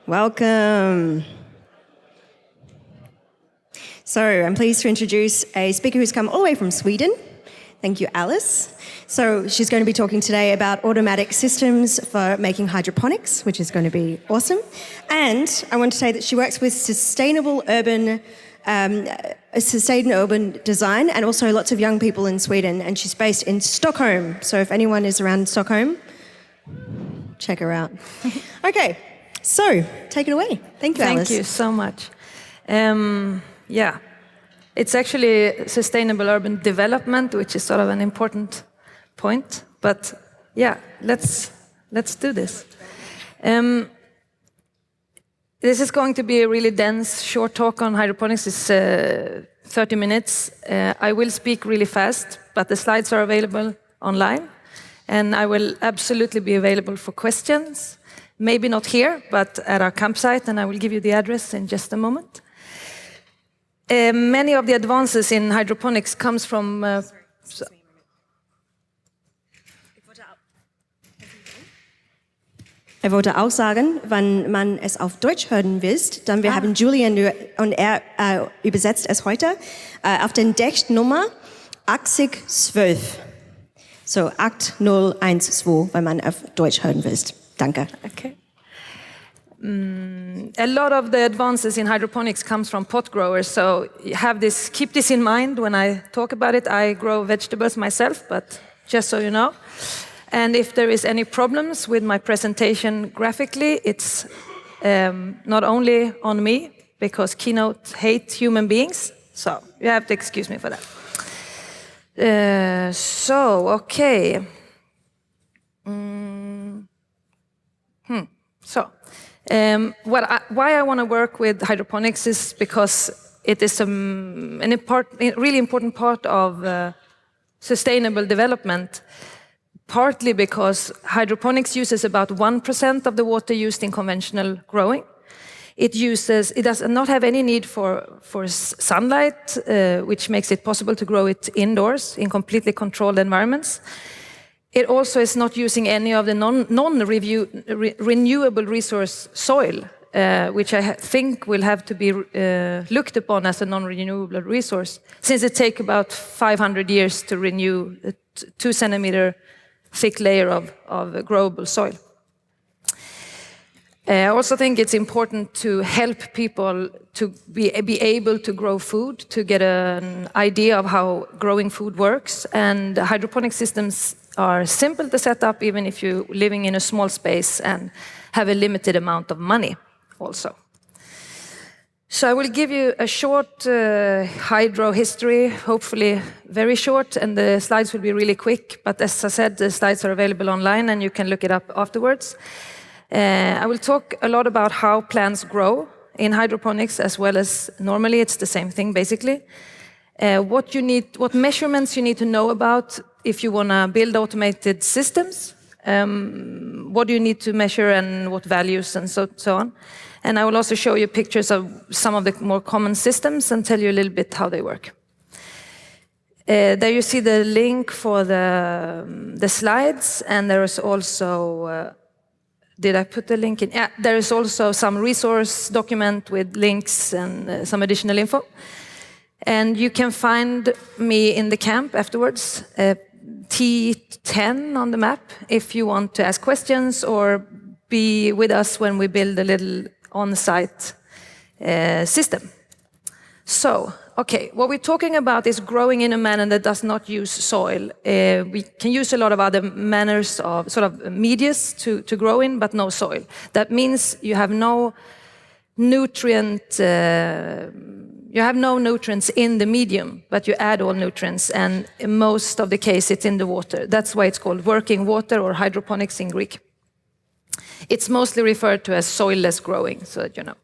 Welcome. So I'm pleased to introduce a speaker who's come all the way from Sweden. Thank you, Alice. So she's going to be talking today about automatic systems for making hydroponics, which is going to be awesome. And I want to say that she works with sustainable urban design and also lots of young people in Sweden. And she's based in Stockholm. So if anyone is around Stockholm, check her out. Okay, so take it away. Thank you, Alice. Thank you so much. Yeah, it's actually sustainable urban development, which is sort of an important point. But yeah, let's do this. This is going to be a really dense, short talk on hydroponics. It's 30 minutes. I will speak really fast, but the slides are available online. And I will absolutely be available for questions. Maybe not here, but at our campsite, and I will give you the address in just a moment. Many of the advances in hydroponics comes from... wollte auch sagen, wenn man es auf Deutsch hören will, dann wir haben Julian und er übersetzt es heute auf den Decknummer 8012. So 8012, wenn man auf Deutsch hören will. Danke. Okay. A lot of the advances in hydroponics comes from pot growers, so keep this in mind when I talk about it. I grow vegetables myself, but just so you know. And if there is any problems with my presentation graphically, it's not only on me, because Keynote hates human beings, so you have to excuse me for that. Okay. Why I want to work with hydroponics is because it is a really important part of sustainable development. Partly because hydroponics uses about 1% of the water used in conventional growing. It does not have any need for sunlight, which makes it possible to grow it indoors in completely controlled environments. It also is not using any of the non-renewable resource soil, which I think will have to be looked upon as a non-renewable resource, since it takes about 500 years to renew a 2 centimeter thick layer of growable soil. I also think it's important to help people to be able to grow food, to get an idea of how growing food works. And hydroponic systems are simple to set up, even if you're living in a small space and have a limited amount of money also. So I will give you a short hydro history, hopefully very short, and the slides will be really quick. But as I said, the slides are available online and you can look it up afterwards. I will talk a lot about how plants grow in hydroponics, as well as normally it's the same thing basically. What measurements you need to know about if you want to build automated systems, what do you need to measure and what values and so on. And I will also show you pictures of some of the more common systems and tell you a little bit how they work. There you see the link for the slides, and there is also, did I put the link in? Yeah, there is also some resource document with links and some additional info. And you can find me in the camp afterwards, T10 on the map, if you want to ask questions or be with us when we build a little on-site system. So, okay, what we're talking about is growing in a manner that does not use soil. We can use a lot of other manners of sort of medias to grow in, but no soil. That means you have no nutrients in the medium, but you add all nutrients, and in most of the case it's in the water. That's why it's called working water or hydroponics in Greek. It's mostly referred to as soilless growing, so that you know.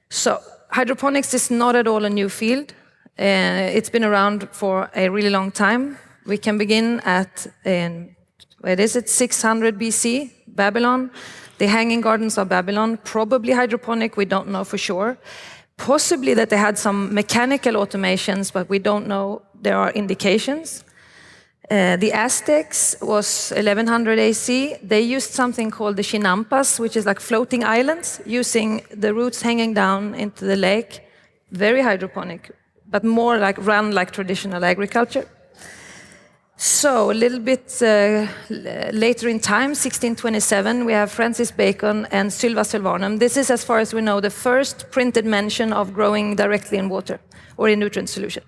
So, hydroponics is not at all a new field. It's been around for a really long time. We can begin at, 600 BC, Babylon. The Hanging Gardens of Babylon, probably hydroponic, we don't know for sure. Possibly that they had some mechanical automations, but we don't know. There are indications. The Aztecs was 1100 AC. They used something called the chinampas, which is like floating islands, using the roots hanging down into the lake. Very hydroponic, but more like run like traditional agriculture. So a little bit later in time, 1627, we have Francis Bacon and Sylva Sylvanum. This is, as far as we know, the first printed mention of growing directly in water or in nutrient solution.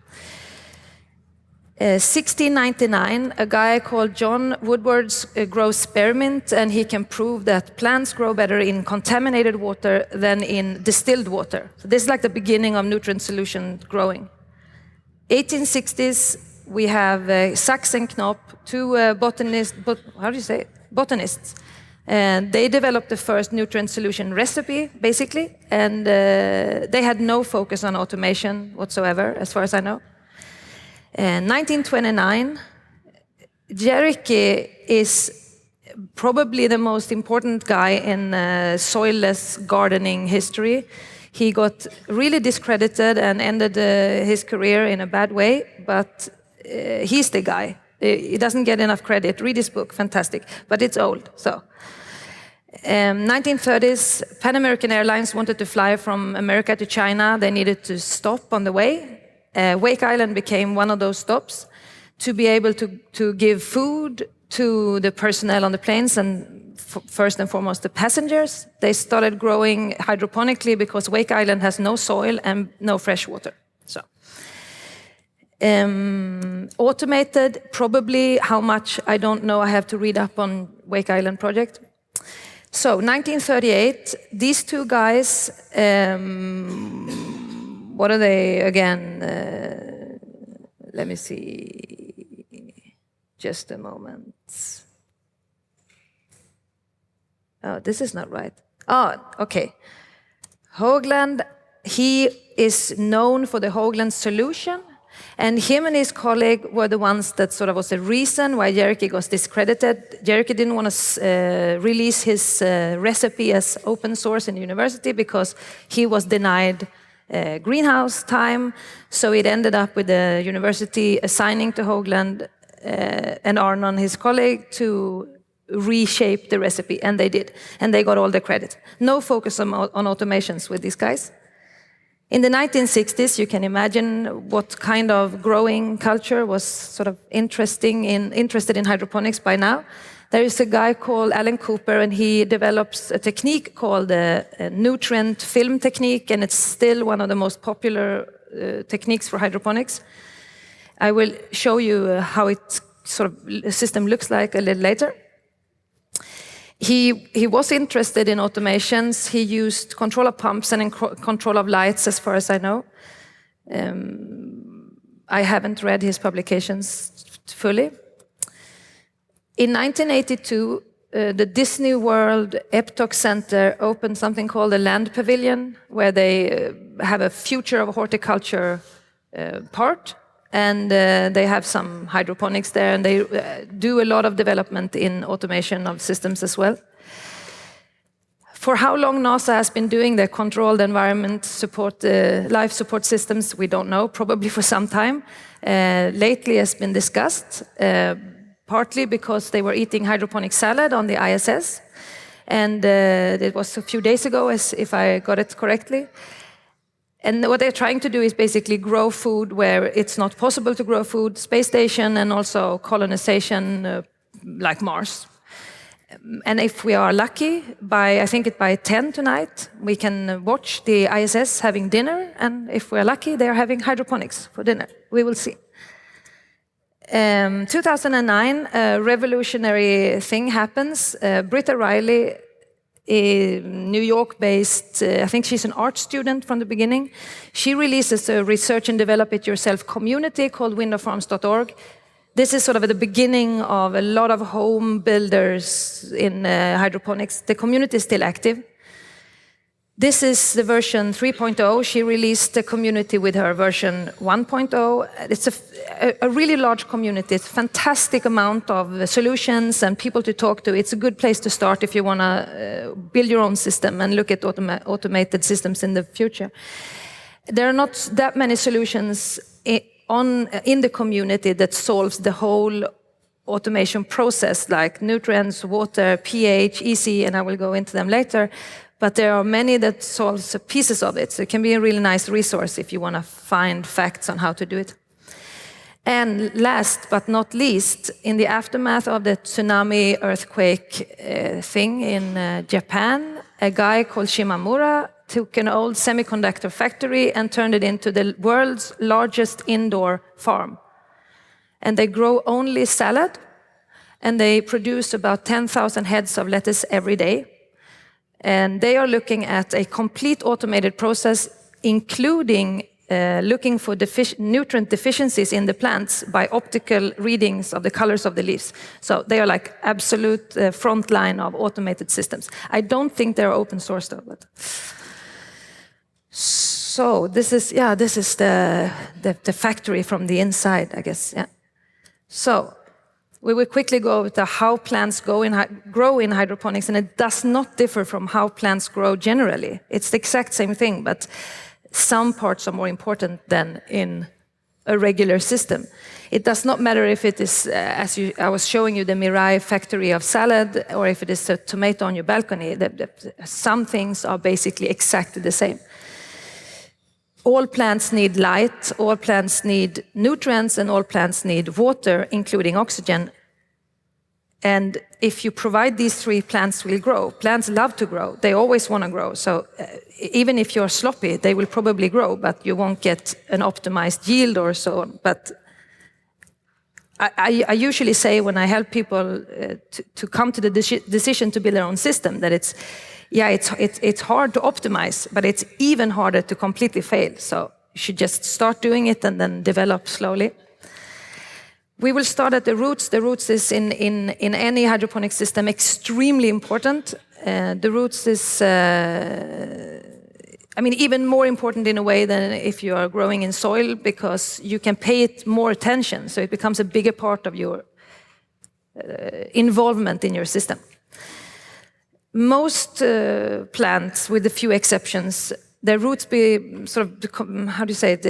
1699, a guy called John Woodward grows spearmint, and he can prove that plants grow better in contaminated water than in distilled water. So this is like the beginning of nutrient solution growing. 1860s, we have Sachs and Knopp, two botanists. And they developed the first nutrient solution recipe, basically, and they had no focus on automation whatsoever, as far as I know. 1929, Jericke is probably the most important guy in soilless gardening history. He got really discredited and ended his career in a bad way, but he's the guy. He doesn't get enough credit. Read his book, fantastic, but it's old. So, 1930s, Pan American Airlines wanted to fly from America to China. They needed to stop on the way. Wake Island became one of those stops to be able to give food to the personnel on the planes and first and foremost the passengers. They started growing hydroponically because Wake Island has no soil and no fresh water. So, automated, probably how much, I don't know. I have to read up on Wake Island project. So 1938, these two guys, what are they again? Let me see. Just a moment. Oh, this is not right. Oh, okay. Hoagland, he is known for the Hoagland solution. And him and his colleague were the ones that sort of was the reason why Jericke got discredited. Jericke didn't want to release his recipe as open source in the university because he was denied greenhouse time. So it ended up with the university assigning to Hoagland and Arnon, his colleague, to reshape the recipe, and they did. And they got all the credit. No focus on automations with these guys. In the 1960s, you can imagine what kind of growing culture was sort of interested in hydroponics by now. There is a guy called Alan Cooper, and he develops a technique called the nutrient film technique, and it's still one of the most popular techniques for hydroponics. I will show you how it sort of system looks like a little later. He was interested in automations. He used control of pumps and control of lights, as far as I know. I haven't read his publications fully. In 1982, the Disney World Eptok Center opened something called the Land Pavilion, where they have a future of horticulture part. And they have some hydroponics there, and they do a lot of development in automation of systems as well. For how long NASA has been doing their controlled environment support, life support systems, we don't know, probably for some time. Lately has been discussed, partly because they were eating hydroponic salad on the ISS. And it was a few days ago, if I got it correctly. And what they're trying to do is basically grow food where it's not possible to grow food, space station, and also colonization like Mars. And if we are lucky, I think by 10 tonight, we can watch the ISS having dinner, and if we're lucky, they're having hydroponics for dinner. We will see. 2009, a revolutionary thing happens. Britta Riley, a New York-based, I think she's an art student from the beginning. She releases a research and develop it yourself community called windowfarms.org. This is sort of at the beginning of a lot of home builders in hydroponics. The community is still active. This is the version 3.0. She released the community with her version 1.0. It's a really large community. It's a fantastic amount of solutions and people to talk to. It's a good place to start if you want to build your own system and look at automated systems in the future. There are not that many solutions in the community that solves the whole automation process like nutrients, water, pH, EC, and I will go into them later. But there are many that solves pieces of it. So it can be a really nice resource if you want to find facts on how to do it. And last but not least, in the aftermath of the tsunami earthquake thing in Japan, a guy called Shimamura took an old semiconductor factory and turned it into the world's largest indoor farm. And they grow only salad, and they produce about 10,000 heads of lettuce every day. And they are looking at a complete automated process, including looking for nutrient deficiencies in the plants by optical readings of the colors of the leaves. So they are like absolute front line of automated systems. I don't think they're open source though. But so this is the factory from the inside, I guess. Yeah. So we will quickly go over to how plants grow in hydroponics, and it does not differ from how plants grow generally. It's the exact same thing, but some parts are more important than in a regular system. It does not matter if it is, I was showing you the Mirai factory of salad, or if it is a tomato on your balcony. Some things are basically exactly the same. All plants need light, all plants need nutrients, and all plants need water, including oxygen. And if you provide these three, plants will grow. Plants love to grow. They always want to grow. So even if you're sloppy, they will probably grow, but you won't get an optimized yield or so on. But I usually say when I help people to come to the decision to build their own system that it's hard to optimize, but it's even harder to completely fail. So you should just start doing it and then develop slowly. We will start at the roots. The roots is in any hydroponic system extremely important. The roots is, even more important in a way than if you are growing in soil, because you can pay it more attention. So it becomes a bigger part of your involvement in your system. Most plants, with a few exceptions, their roots be sort of, how do you say it?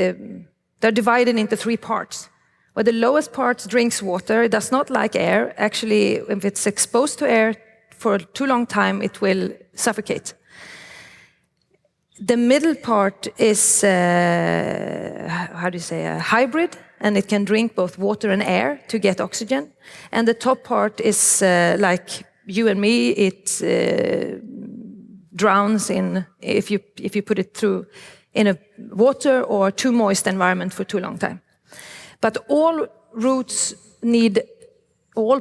They're divided into three parts. Where the lowest part drinks water, it does not like air. Actually, if it's exposed to air for too long time, it will suffocate. The middle part is, how do you say, a hybrid, and it can drink both water and air to get oxygen. And the top part is like you and me, it drowns in if you put it through in a water or too moist environment for too long time. But all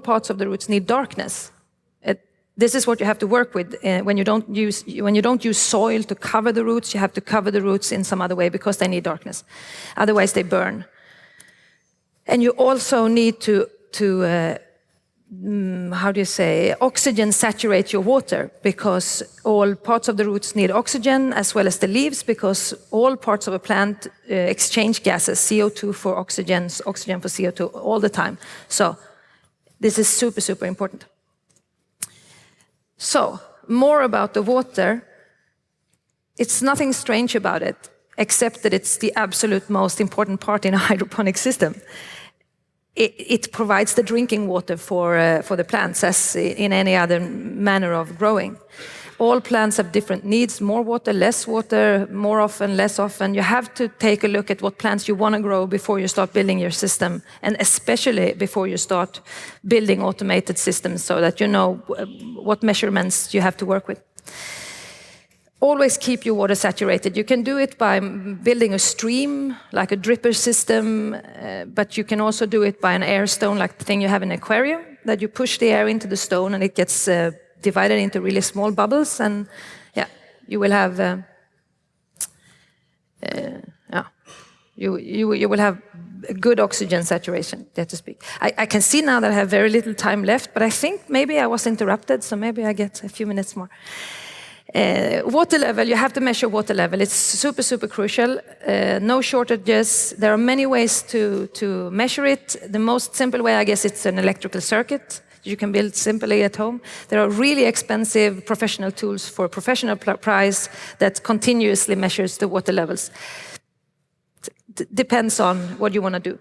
parts of the roots need darkness. This is what you have to work with when you don't use soil to cover the roots. You have to cover the roots in some other way because they need darkness. Otherwise, they burn. And you also need to oxygen saturate your water, because all parts of the roots need oxygen as well as the leaves, because all parts of a plant exchange gases, CO2 for oxygen, oxygen for CO2 all the time. So this is super, super important. So more about the water. It's nothing strange about it, except that it's the absolute most important part in a hydroponic system. It provides the drinking water for the plants, as in any other manner of growing. All plants have different needs: more water, more often, less often. You have to take a look at what plants you want to grow before you start building your system, and especially before you start building automated systems, so that you know what measurements you have to work with. Always keep your water saturated. You can do it by building a stream, like a dripper system, but you can also do it by an air stone, like the thing you have in an aquarium, that you push the air into the stone and it gets divided into really small bubbles, and you will have you will have good oxygen saturation, so to speak. I can see now that I have very little time left, but I think maybe I was interrupted, so maybe I get a few minutes more. Water level, you have to measure water level. It's super, super crucial. No shortages. There are many ways to measure it. The most simple way, I guess, it's an electrical circuit. You can build simply at home. There are really expensive professional tools for professional price that continuously measures the water levels. Depends on what you want to do.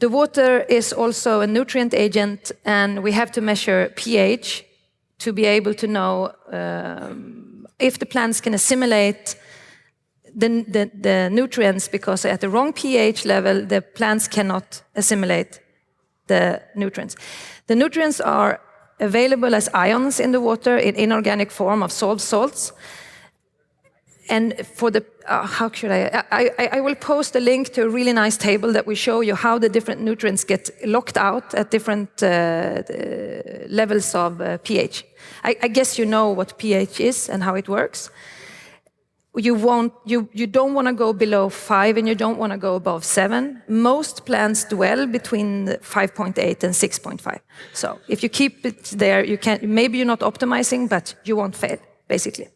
The water is also a nutrient agent, and we have to measure pH to be able to know if the plants can assimilate the nutrients, because at the wrong pH level, the plants cannot assimilate the nutrients. The nutrients are available as ions in the water in inorganic form of salts. And for the, how should I will post a link to a really nice table that will show you how the different nutrients get locked out at different levels of pH. I guess you know what pH is and how it works. You don't want to go below 5 and you don't want to go above 7. Most plants dwell between 5.8 and 6.5. So if you keep it there, you can, maybe you're not optimizing, but you won't fail, basically.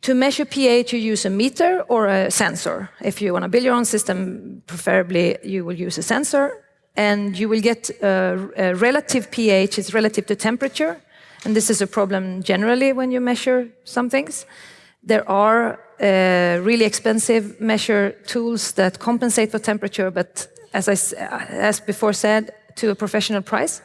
To measure pH, you use a meter or a sensor. If you want to build your own system, preferably you will use a sensor, and you will get a relative pH is relative to temperature, and this is a problem generally when you measure some things. There are really expensive measure tools that compensate for temperature, but as before said, to a professional price.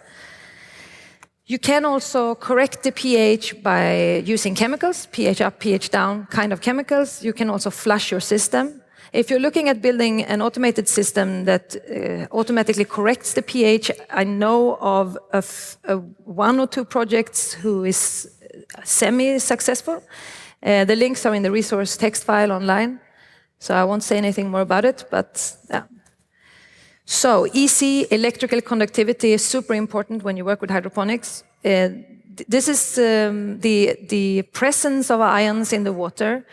You can also correct the pH by using chemicals, pH up, pH down kind of chemicals. You can also flush your system. If you're looking at building an automated system that automatically corrects the pH, I know of one or two projects who is semi-successful. The links are in the resource text file online, so I won't say anything more about it, but yeah. So EC, electrical conductivity, is super important when you work with hydroponics. This is the presence of ions in the water.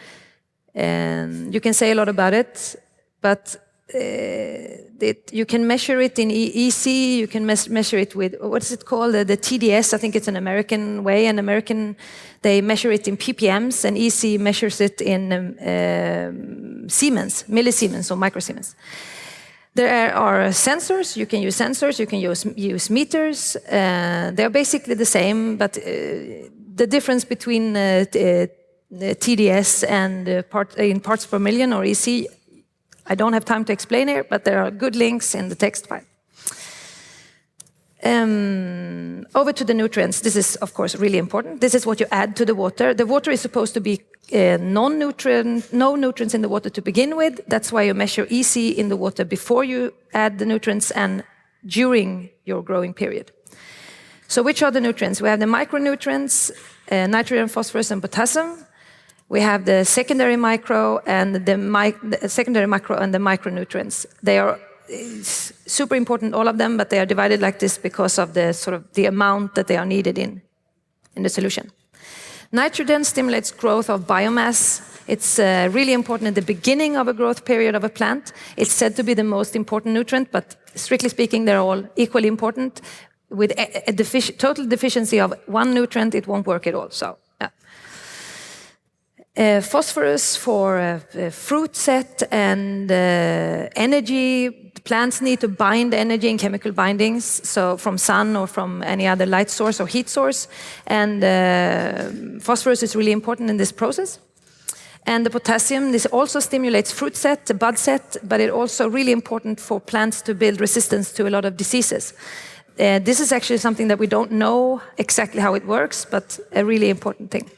You can say a lot about it, but you can measure it in EC, you can measure it with, what is it called, the TDS, I think it's an American way, they measure it in ppms, and EC measures it in Siemens, millisiemens or microsiemens. There are sensors, you can use meters, they're basically the same, but the difference between the TDS and in parts per million or EC, I don't have time to explain here, but there are good links in the text file. Over to the nutrients. This is, of course, really important. This is what you add to the water. The water is supposed to be no nutrients in the water to begin with. That's why you measure EC in the water before you add the nutrients and during your growing period. So which are the nutrients? We have the micronutrients, nitrogen, phosphorus, and potassium. We have the secondary macro and the micronutrients. They are super important, all of them, but they are divided like this because of the amount that they are needed in the solution. Nitrogen stimulates growth of biomass. It's really important at the beginning of a growth period of a plant. It's said to be the most important nutrient, but strictly speaking, they're all equally important. With a total deficiency of one nutrient, it won't work at all. So, yeah. Phosphorus for fruit set and energy. Plants need to bind energy in chemical bindings, so from sun or from any other light source or heat source. And phosphorus is really important in this process. And the potassium, this also stimulates fruit set, bud set, but it's also really important for plants to build resistance to a lot of diseases. This is actually something that we don't know exactly how it works, but a really important thing.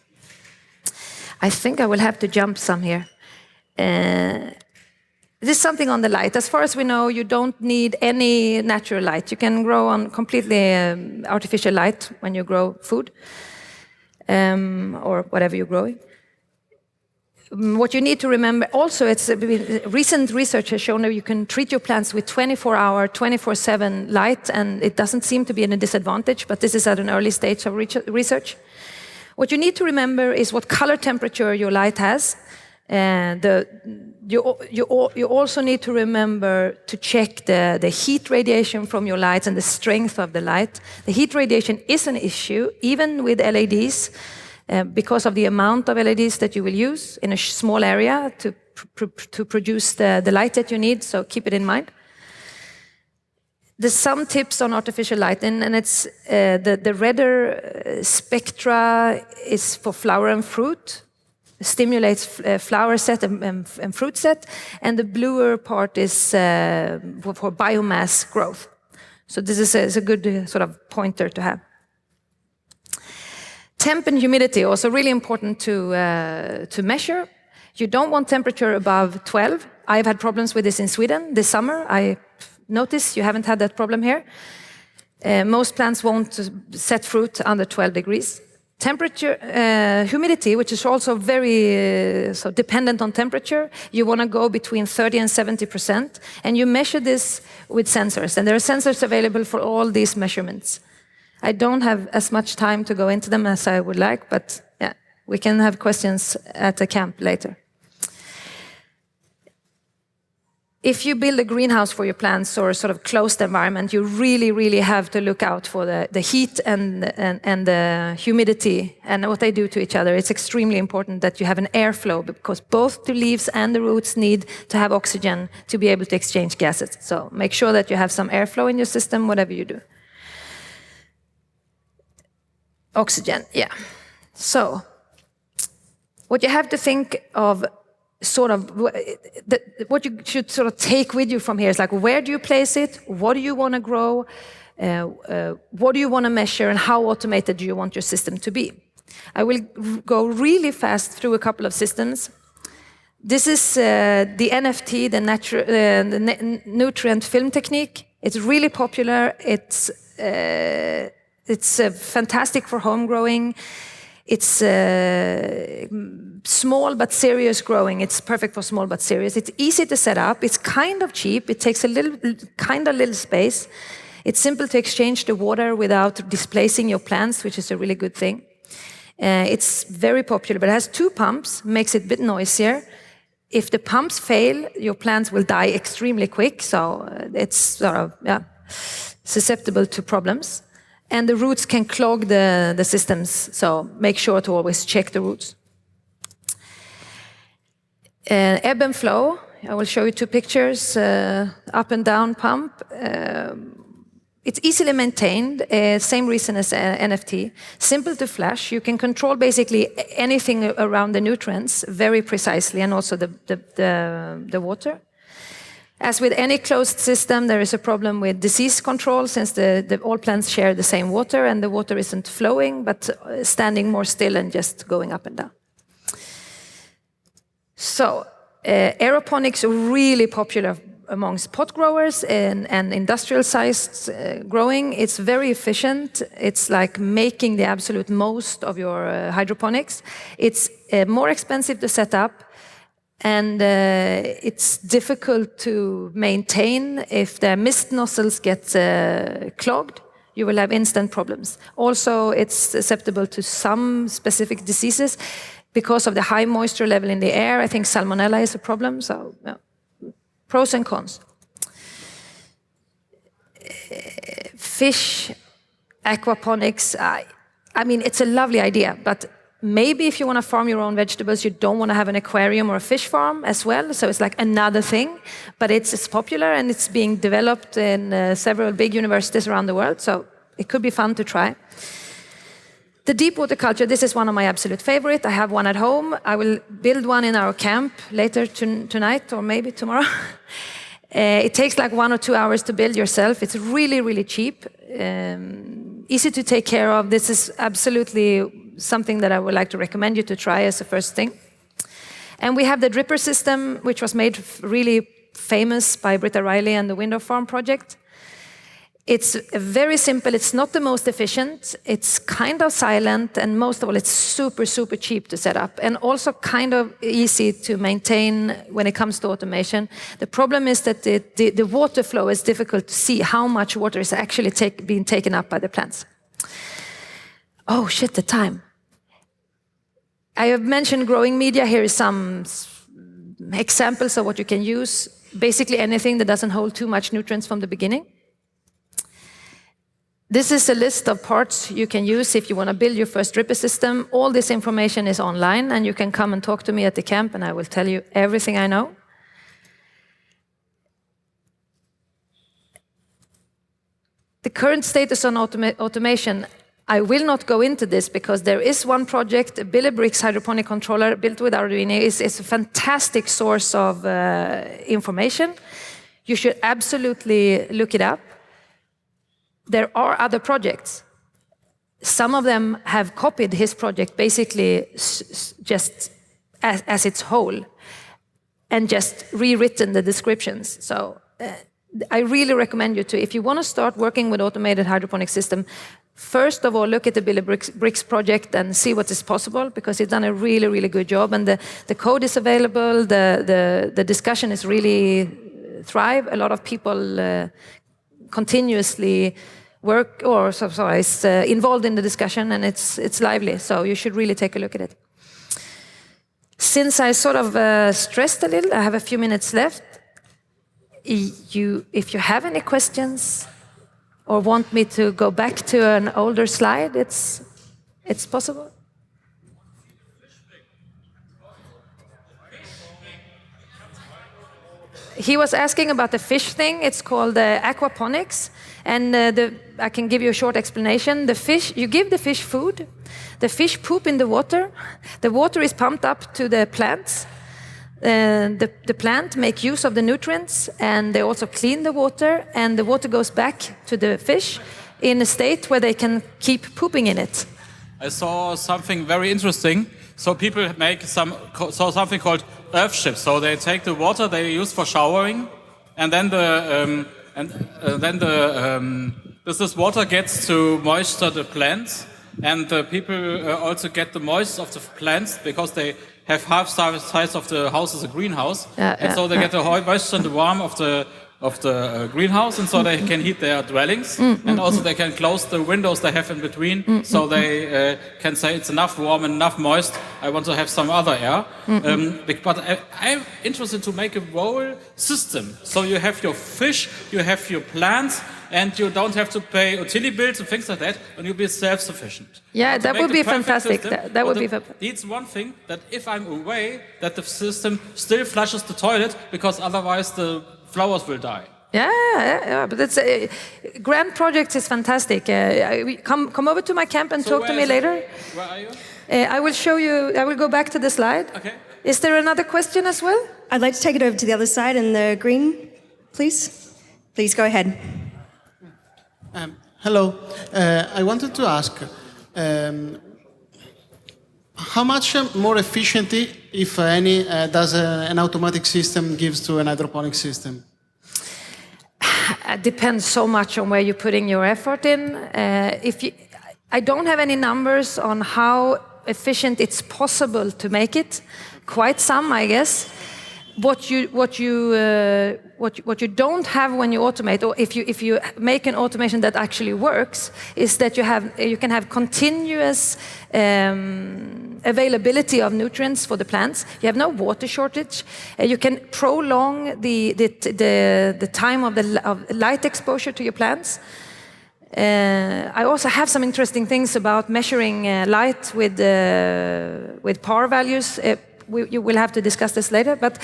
I think I will have to jump some here. This is something on the light. As far as we know, you don't need any natural light. You can grow on completely artificial light when you grow food or whatever you're growing. What you need to remember also, recent research has shown that you can treat your plants with 24-hour, 24/7 light, and it doesn't seem to be a disadvantage, but this is at an early stage of research. What you need to remember is what color temperature your light has. You also need to remember to check the heat radiation from your lights and the strength of the light. The heat radiation is an issue, even with LEDs, because of the amount of LEDs that you will use in a small area to produce the light that you need, so keep it in mind. There's some tips on artificial light, and it's the redder spectra is for flower and fruit. stimulates flower set and fruit set, and the bluer part is for biomass growth. So this is a good sort of pointer to have. Temp and humidity, also really important to measure. You don't want temperature above 12. I've had problems with this in Sweden this summer. I notice you haven't had that problem here. Most plants won't set fruit under 12 degrees. Temperature, humidity, which is also very so dependent on temperature, you want to go between 30 and 70%, and you measure this with sensors, and there are sensors available for all these measurements. I don't have as much time to go into them as I would like, but yeah, we can have questions at the camp later. If you build a greenhouse for your plants or a sort of closed environment, you really, really have to look out for the heat and the humidity and what they do to each other. It's extremely important that you have an airflow, because both the leaves and the roots need to have oxygen to be able to exchange gases. So make sure that you have some airflow in your system, whatever you do. Oxygen, yeah. So what you have to think of, sort of what you should sort of take with you from here is like, where do you place it? What do you want to grow? What do you want to measure? And how automated do you want your system to be? I will go really fast through a couple of systems. This is the NFT, the nutrient film technique. It's really popular. It's fantastic for home growing. It's small but serious growing. It's perfect for small but serious. It's easy to set up. It's kind of cheap. It takes a little space. It's simple to exchange the water without displacing your plants, which is a really good thing. It's very popular, but it has 2 pumps, makes it a bit noisier. If the pumps fail, your plants will die extremely quick, so it's sort of susceptible to problems. And the roots can clog the systems, so make sure to always check the roots. Ebb and flow, I will show you 2 pictures, up and down pump. It's easily maintained, same reason as NFT. Simple to flash, you can control basically anything around the nutrients very precisely, and also the water. As with any closed system, there is a problem with disease control, since all plants share the same water, and the water isn't flowing, but standing more still and just going up and down. So, aeroponics are really popular amongst pot growers and industrial-sized growing. It's very efficient. It's like making the absolute most of your hydroponics. It's more expensive to set up, and it's difficult to maintain. If the mist nozzles get clogged, you will have instant problems. Also, it's susceptible to some specific diseases because of the high moisture level in the air. I think salmonella is a problem, so yeah. Pros and cons. Fish, aquaponics, I mean, it's a lovely idea, but maybe if you want to farm your own vegetables, you don't want to have an aquarium or a fish farm as well, so it's like another thing. But it's popular, and it's being developed in several big universities around the world, so it could be fun to try. The deep water culture, this is one of my absolute favorite. I have one at home. I will build one in our camp later tonight, or maybe tomorrow. It takes like 1 or 2 hours to build yourself. It's really, really cheap, easy to take care of. This is absolutely something that I would like to recommend you to try as a first thing. And we have the dripper system, which was made really famous by Britta Riley and the Window Farm project. It's very simple. It's not the most efficient. It's kind of silent, and most of all, it's super, super cheap to set up, and also kind of easy to maintain when it comes to automation. The problem is that the water flow is difficult to see how much water is actually being taken up by the plants. Oh shit, the time. I have mentioned growing media. Here is some examples of what you can use. Basically anything that doesn't hold too much nutrients from the beginning. This is a list of parts you can use if you want to build your first dripper system. All this information is online, and you can come and talk to me at the camp, and I will tell you everything I know. The current status on automation, I will not go into this because there is one project, a Bulukin hydroponic controller built with Arduino. It's a fantastic source of information. You should absolutely look it up. There are other projects. Some of them have copied his project basically just as its whole and just rewritten the descriptions. So I really recommend you to, if you want to start working with automated hydroponic system, first of all, look at the Bulukin project and see what is possible, because he's done a really, really good job. And the code is available, the discussion is really thrive. A lot of people continuously work or is involved in the discussion, and it's lively. So you should really take a look at it. Since I sort of stressed a little, I have a few minutes left. If you have any questions or want me to go back to an older slide, it's possible. He was asking about the fish thing. It's called aquaponics, and I can give you a short explanation. The fish, you give the fish food, the fish poop in the water is pumped up to the plants. The plant make use of the nutrients, and they also clean the water, and the water goes back to the fish in a state where they can keep pooping in it. I saw something very interesting. So people make something called earth ships. So they take the water they use for showering, and then this water gets to moisture the plants, and the people also get the moisture of the plants because they have half size of the house as a greenhouse, and so they get the moisture and the warmth of the greenhouse, and so they can heat their dwellings, and also they can close the windows they have in between, so they can say it's enough warm and enough moist. I want to have some other air, but I'm interested to make a whole system. So you have your fish, you have your plants, and you don't have to pay utility bills and things like that, and you'll be self-sufficient. Yeah, that would be fantastic. That would be It's one thing that if I'm away, that the system still flushes the toilet, because otherwise the flowers will die. Yeah, but it's grand project is fantastic. Come over to my camp and talk to me later. Where are you? I will show you. I will go back to the slide. Okay. Is there another question as well? I'd like to take it over to the other side in the green, please. Please go ahead. Hello. I wanted to ask, how much more efficiency, if any, does an automatic system gives to an hydroponic system? It depends so much on where you're putting your effort in. I don't have any numbers on how efficient it's possible to make it. Quite some, I guess. What you don't have when you automate, or if you make an automation that actually works, is that you can have continuous availability of nutrients for the plants. You have no water shortage. You can prolong the time of light exposure to your plants. I also have some interesting things about measuring light with power values. You will have to discuss this later, but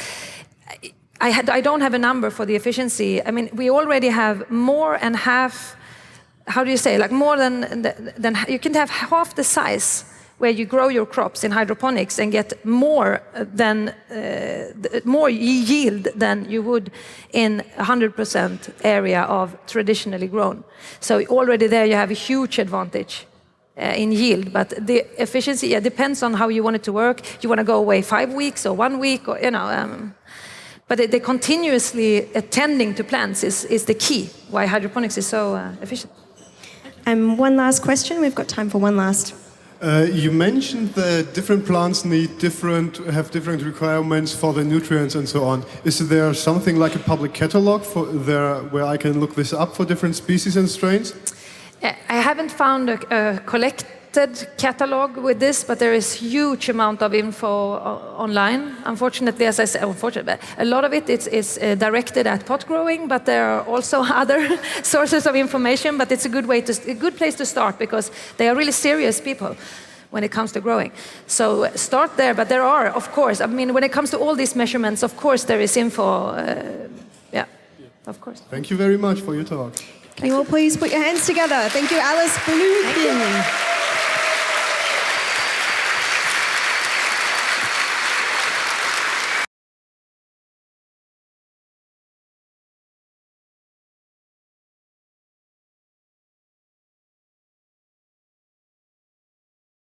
I don't have a number for the efficiency. I mean, we already have more and half, how do you say, like more than you can have half the size where you grow your crops in hydroponics and get more yield than you would in 100% area of traditionally grown. So already there you have a huge advantage in yield, but the efficiency depends on how you want it to work. You want to go away 5 weeks or 1 week, or but the continuously attending to plants is the key why hydroponics is so efficient. One last question. We've got time for one last. You mentioned that different plants have different requirements for the nutrients and so on. Is there something like a public catalog where I can look this up for different species and strains? I haven't found a collected catalog with this, but there is huge amount of info online. Unfortunately, as I said, a lot of it is directed at pot growing, but there are also other sources of information. But it's a good place to start, because they are really serious people when it comes to growing. So start there. But there are, of course, I mean, when it comes to all these measurements, of course, there is info. Of course. Thank you very much for your talk. Can you all please put your hands together? Thank you, Alice Bulukin.